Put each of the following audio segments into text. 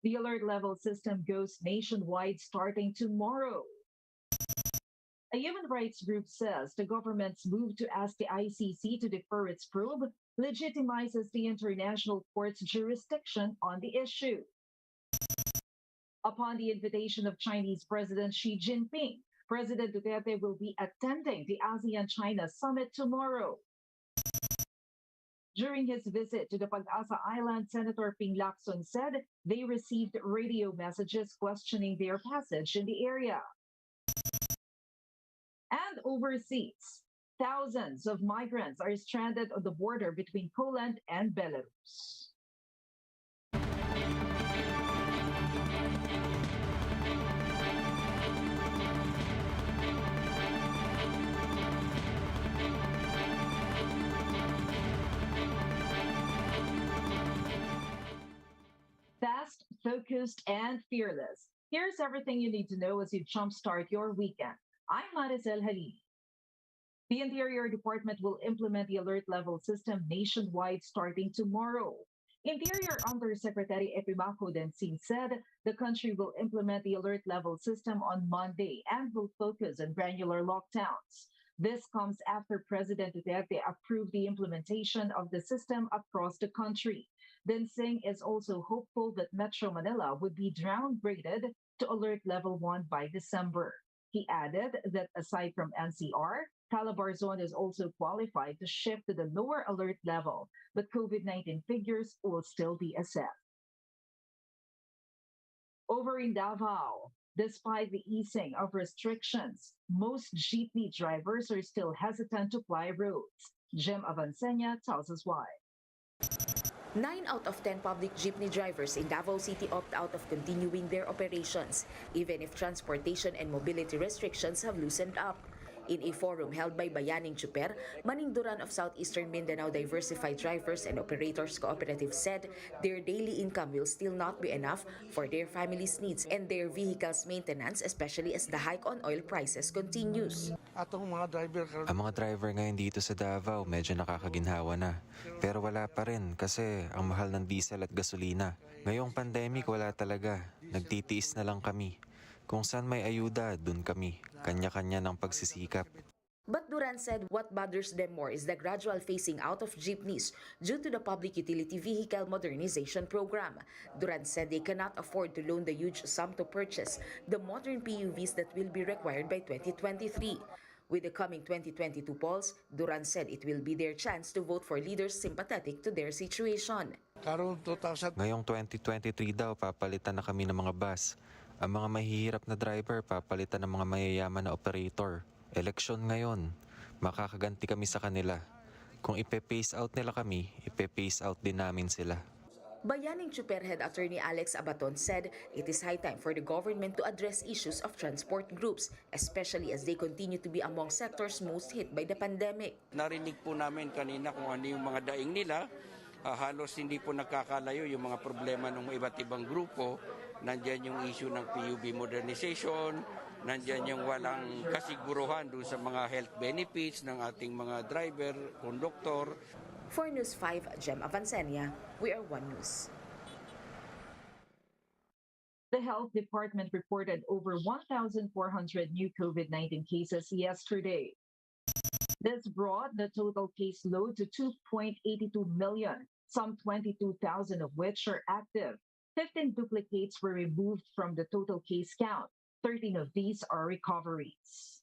The alert level system goes nationwide starting tomorrow. A human rights group says the government's move to ask the ICC to defer its probe legitimizes the international court's jurisdiction on the issue. Upon the invitation of Chinese President Xi Jinping, President Duterte will be attending the ASEAN-China Summit tomorrow. During his visit to the Pagasa Island, Senator Lacson said they received radio messages questioning their passage in the area. And overseas, thousands of migrants are stranded on the border between Poland and Belarus. Fast, focused, and fearless. Here's everything you need to know as you jumpstart your weekend. I'm Maricel Halili. The Interior Department will implement the alert level system nationwide starting tomorrow. Interior Undersecretary Epimaco Densin said the country will implement the alert level system on Monday and will focus on granular lockdowns. This comes after President Duterte approved the implementation of the system across the country. Densing is also hopeful that Metro Manila would be downgraded to alert level 1 by December. He added that aside from NCR, Calabarzon is also qualified to shift to the lower alert level, but COVID-19 figures will still be assessed. Over in Davao, despite the easing of restrictions, most jeepney drivers are still hesitant to ply roads. Jim Avancenia tells us why. 9 out of 10 public jeepney drivers in Davao City opt out of continuing their operations, even if transportation and mobility restrictions have loosened up. In a forum held by Bayaning Chuper, Maningduran of Southeastern Mindanao Diversified Drivers and Operators Cooperative said their daily income will still not be enough for their family's needs and their vehicles' maintenance, especially as the hike on oil prices continues. Ang mga driver ngayon dito sa Davao medyo nakakaginhawa na. Pero wala pa rin kasi ang mahal ng diesel at gasolina. Ngayong pandemic wala talaga. Nagtitiis na lang kami. Kung saan may ayuda, dun kami. Kanya-kanya ng pagsisikap. But Duran said what bothers them more is the gradual phasing out of jeepneys due to the Public Utility Vehicle Modernization Program. Duran said they cannot afford to loan the huge sum to purchase the modern PUVs that will be required by 2023. With the coming 2022 polls, Duran said it will be their chance to vote for leaders sympathetic to their situation. Ngayong 2023 daw, papalitan na kami ng mga bus. Ang mga mahihirap na driver, papalitan ng mga mayayaman na operator. Eleksyon ngayon, makakaganti kami sa kanila. Kung ipe-pace out nila kami, ipe-pace out din namin sila. Bayaning Chuper Head Attorney Alex Abaton said it is high time for the government to address issues of transport groups, especially as they continue to be among sectors most hit by the pandemic. Narinig po namin kanina kung ano yung mga daing nila. Halos hindi po nakakalayo yung mga problema ng iba't ibang grupo. Nandiyan yung issue ng PUB modernization, nandiyan yung walang kasiguruhan doon sa mga health benefits ng ating mga driver, conductor. For News 5, Jem Avancenia, we are One News. The Health Department reported over 1,400 new COVID-19 cases yesterday. This brought the total caseload to 2.82 million, some 22,000 of which are active. 15 duplicates were removed from the total case count. 13 of these are recoveries.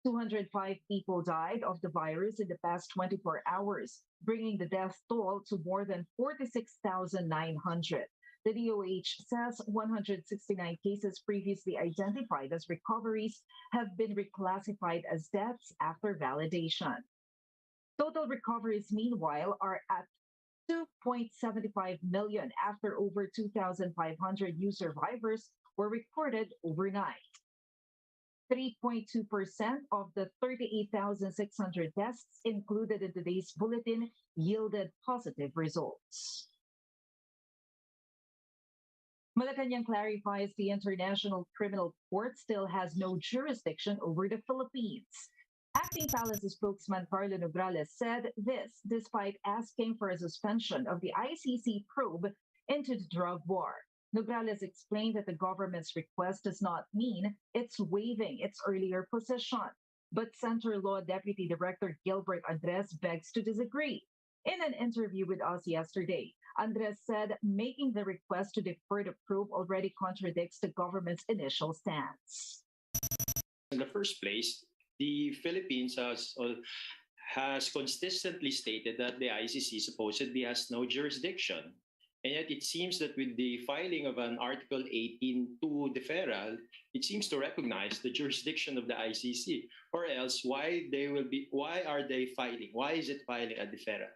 205 people died of the virus in the past 24 hours, bringing the death toll to more than 46,900. The DOH says 169 cases previously identified as recoveries have been reclassified as deaths after validation. Total recoveries, meanwhile, are at 2.75 million after over 2,500 new survivors were recorded overnight. 3.2% of the 38,600 tests included in today's bulletin yielded positive results. Malacanang clarifies the International Criminal Court still has no jurisdiction over the Philippines. Acting Palace spokesman Carlo Nograles said this despite asking for a suspension of the ICC probe into the drug war. Nograles explained that the government's request does not mean it's waiving its earlier position. But Centerlaw Deputy Director Gilbert Andres begs to disagree. In an interview with us yesterday, Andres said making the request to defer the probe already contradicts the government's initial stance. In the first place, the Philippines has consistently stated that the ICC supposedly has no jurisdiction. And yet it seems that with the filing of an Article 18.2 deferral, it seems to recognize the jurisdiction of the ICC. Or else, why are they filing? Why is it filing a deferral?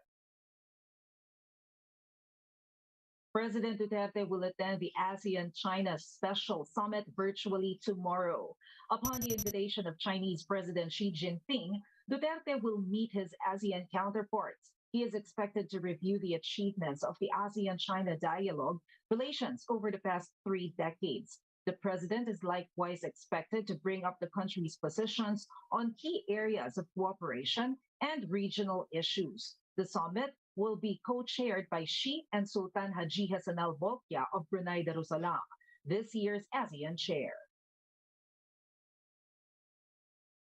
President Duterte will attend the ASEAN-China Special Summit virtually tomorrow. Upon the invitation of Chinese President Xi Jinping, Duterte will meet his ASEAN counterparts. He is expected to review the achievements of the ASEAN-China dialogue relations over the past 3 decades. The president is likewise expected to bring up the country's positions on key areas of cooperation and regional issues. The summit will be co-chaired by Xi and Sultan Haji Hassan al-Bolkiah of Brunei Darussalam, this year's ASEAN chair.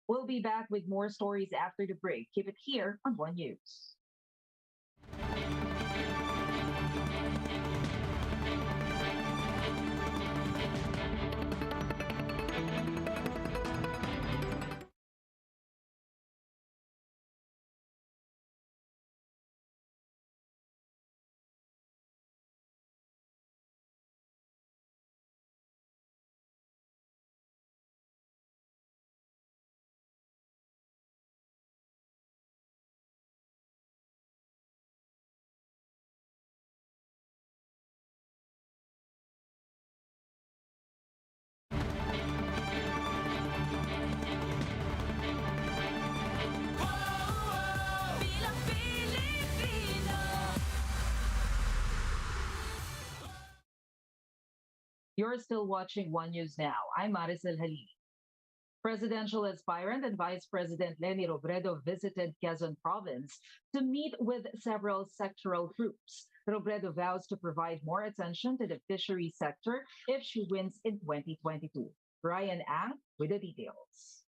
We'll be back with more stories after the break. Keep it here on One News. You're still watching One News Now. I'm Maricel Halili. Presidential aspirant and Vice President Leni Robredo visited Quezon Province to meet with several sectoral groups. Robredo vows to provide more attention to the fishery sector if she wins in 2022. Ryan Ang with the details.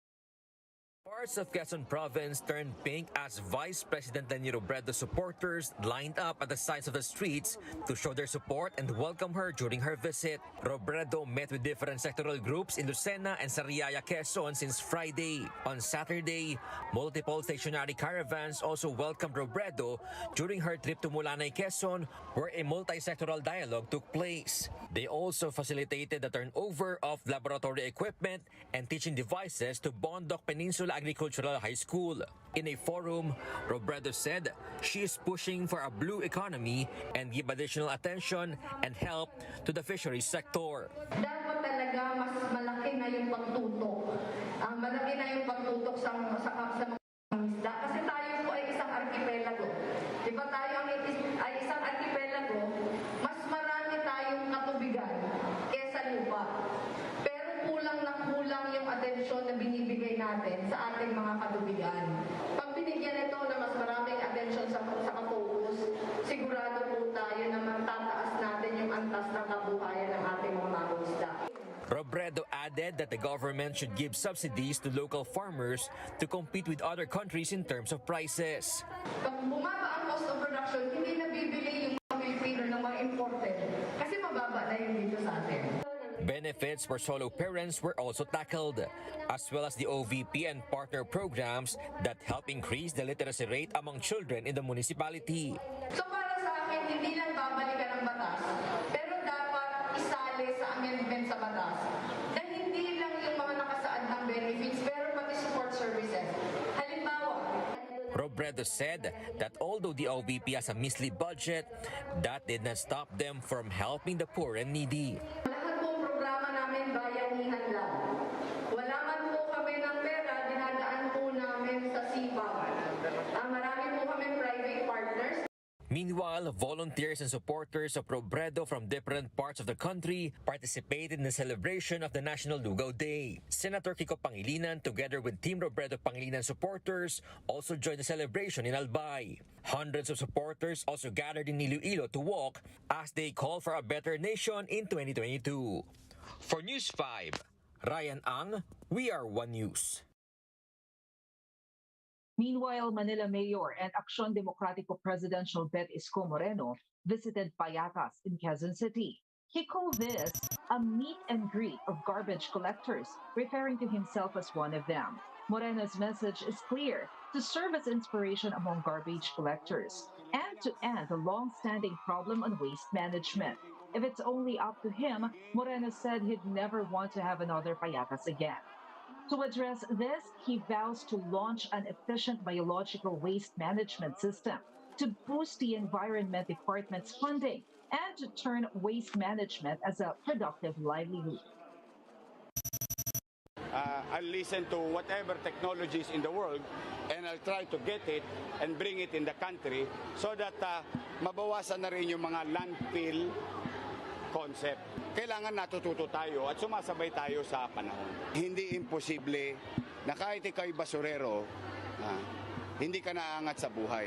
Parts of Quezon Province turned pink as Vice President Leni Robredo supporters lined up at the sides of the streets to show their support and welcome her during her visit. Robredo met with different sectoral groups in Lucena and Sariaya, Quezon since Friday. On Saturday, multiple stationary caravans also welcomed Robredo during her trip to Mulanay, Quezon, where a multi-sectoral dialogue took place. They also facilitated the turnover of laboratory equipment and teaching devices to Bondok Peninsula Agricultural High School. In a forum, Robredo said she is pushing for a blue economy and give additional attention and help to the fisheries sector. Dapat talaga mas malaki na yung pagtutok. Malaki na yung pagtutok sa mga isda. Kasi tayo po ay isang archipelago. Di ba tayo ay isang archipelago, mas marami tayong katubigan kesa lupa. Pero kulang na kulang yung atensyon na binibigay natin sa ating mga katubigan. Pag binigyan ito na mas maraming atensyon sa focus, sigurado po tayo na matataas natin yung antas ng kabuhayan ng ating mga mangingisda. Robredo added that the government should give subsidies to local farmers to compete with other countries in terms of prices. Pag bumaba ang cost of production, hindi nabibili yung mga Pilipino ng mga imported kasi mababa na yung dito sa atin. Benefits for solo parents were also tackled, as well as the OVP and partner programs that help increase the literacy rate among children in the municipality. So para sa akin, hindi lang babalikan ang batas, pero dapat isali sa amendment sa batas na hindi lang yung mga nakasaad ng benefits, pero pati support services. Halimbawa, Robredo said that although the OVP has a measly budget, that did not stop them from helping the poor and needy. Bayanihan lang. Wala man po kami ng pera, dinadaan po namin sa CPAC. Marami po kami private partners. Meanwhile, volunteers and supporters of Robredo from different parts of the country participated in the celebration of the National Lugaw Day. Senator Kiko Pangilinan, together with Team Robredo Pangilinan supporters, also joined the celebration in Albay. Hundreds of supporters also gathered in Iloilo to walk as they call for a better nation in 2022. For News 5, Ryan Ang, We Are One News. Meanwhile, Manila Mayor and Acción Democrático Presidential Bet Isko Moreno visited Payatas in Quezon City. He called this a meet and greet of garbage collectors, referring to himself as one of them. Moreno's message is clear: to serve as inspiration among garbage collectors and to end the long-standing problem on waste management. If it's only up to him, Moreno said he'd never want to have another Payatas again. To address this, he vows to launch an efficient biological waste management system to boost the Environment Department's funding and to turn waste management as a productive livelihood. I'll listen to whatever technologies in the world and I'll try to get it and bring it in the country so that mabawasan na rin yung mga landfill concept. Kailangan natututo tayo at sumasabay tayo sa panahon. Hindi imposible na kahit ikaw'y basurero, hindi ka naangat sa buhay.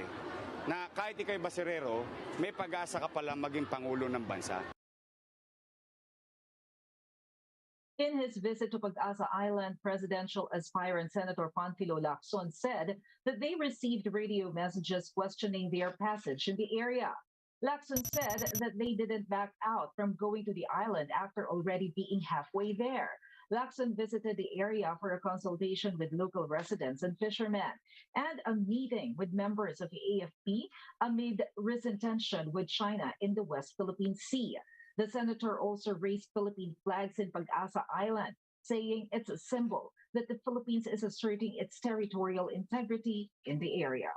Na kahit ikaw'y basurero, may pag-asa ka pala maging Pangulo ng bansa. In his visit to Pagasa Island, presidential aspirant Senator Panfilo Lacson said that they received radio messages questioning their passage in the area. Lacson said that they didn't back out from going to the island after already being halfway there. Lacson visited the area for a consultation with local residents and fishermen and a meeting with members of the AFP amid recent tension with China in the West Philippine Sea. The senator also raised Philippine flags in Pagasa Island, saying it's a symbol that the Philippines is asserting its territorial integrity in the area.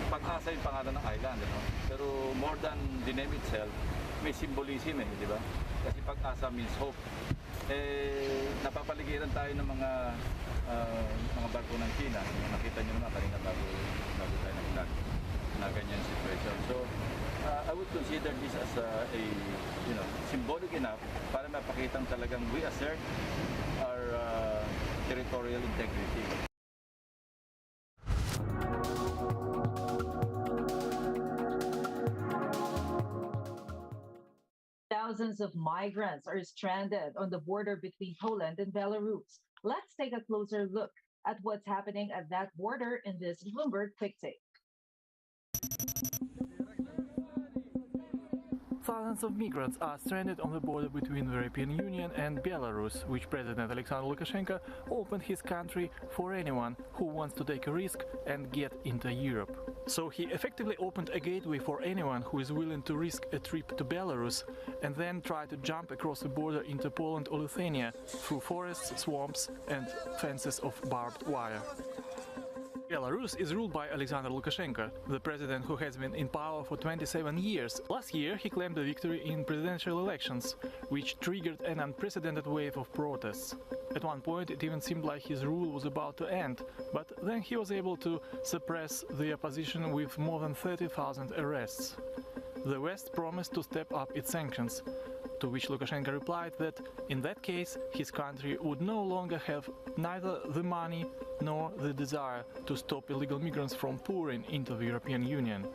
Pag-asa yung pangalan ng island, ano? Pero more than the name itself, may symbolism di ba? Kasi pag-asa means hope. Napapaligiran tayo ng mga barko ng China. Nakita nyo naman kanina bago tayo nag-vlog na ganyan situation. So, I would consider this as a symbolic enough para mapakitang talagang we assert our territorial integrity. Thousands of migrants are stranded on the border between Poland and Belarus. Let's take a closer look at what's happening at that border in this Bloomberg Quick Take. Thousands of migrants are stranded on the border between the European Union and Belarus, which President Alexander Lukashenko opened his country for anyone who wants to take a risk and get into Europe. So he effectively opened a gateway for anyone who is willing to risk a trip to Belarus and then try to jump across the border into Poland or Lithuania through forests, swamps and fences of barbed wire. Belarus is ruled by Alexander Lukashenko, the president who has been in power for 27 years. Last year, he claimed a victory in presidential elections, which triggered an unprecedented wave of protests. At one point, it even seemed like his rule was about to end, but then he was able to suppress the opposition with more than 30,000 arrests. The West promised to step up its sanctions, to which Lukashenko replied that in that case his country would no longer have neither the money nor the desire to stop illegal migrants from pouring into the European Union.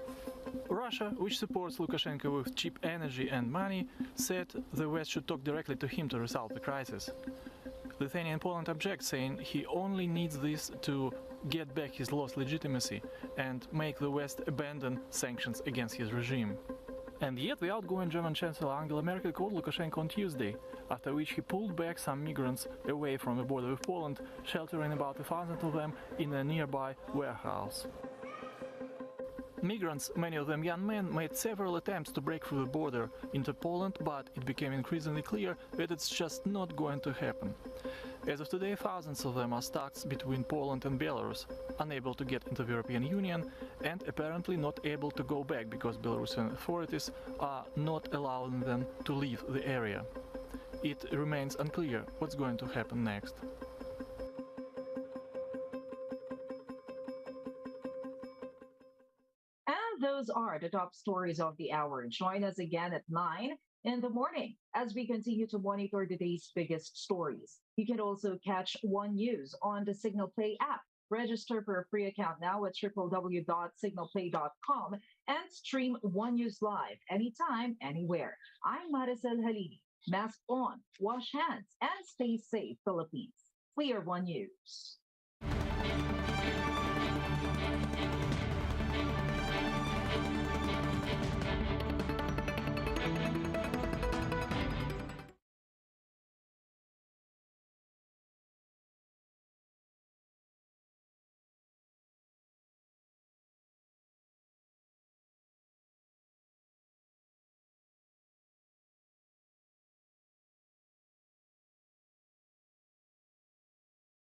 Russia, which supports Lukashenko with cheap energy and money, said the West should talk directly to him to resolve the crisis. Lithuania and Poland object, saying he only needs this to get back his lost legitimacy and make the West abandon sanctions against his regime. And yet the outgoing German Chancellor Angela Merkel called Lukashenko on Tuesday, after which he pulled back some migrants away from the border with Poland, sheltering about 1,000 of them in a nearby warehouse. Migrants, many of them young men, made several attempts to break through the border into Poland, but it became increasingly clear that it's just not going to happen. As of today, thousands of them are stuck between Poland and Belarus, unable to get into the European Union and apparently not able to go back because Belarusian authorities are not allowing them to leave the area. It remains unclear what's going to happen next. Those are the top stories of the hour. Join us again at 9 in the morning as we continue to monitor the day's biggest stories. You can also catch One News on the Signal Play app. Register for a free account now at www.signalplay.com and stream One News live anytime, anywhere. I'm Maricel Halili. Mask on, wash hands, and stay safe, Philippines. We are One News.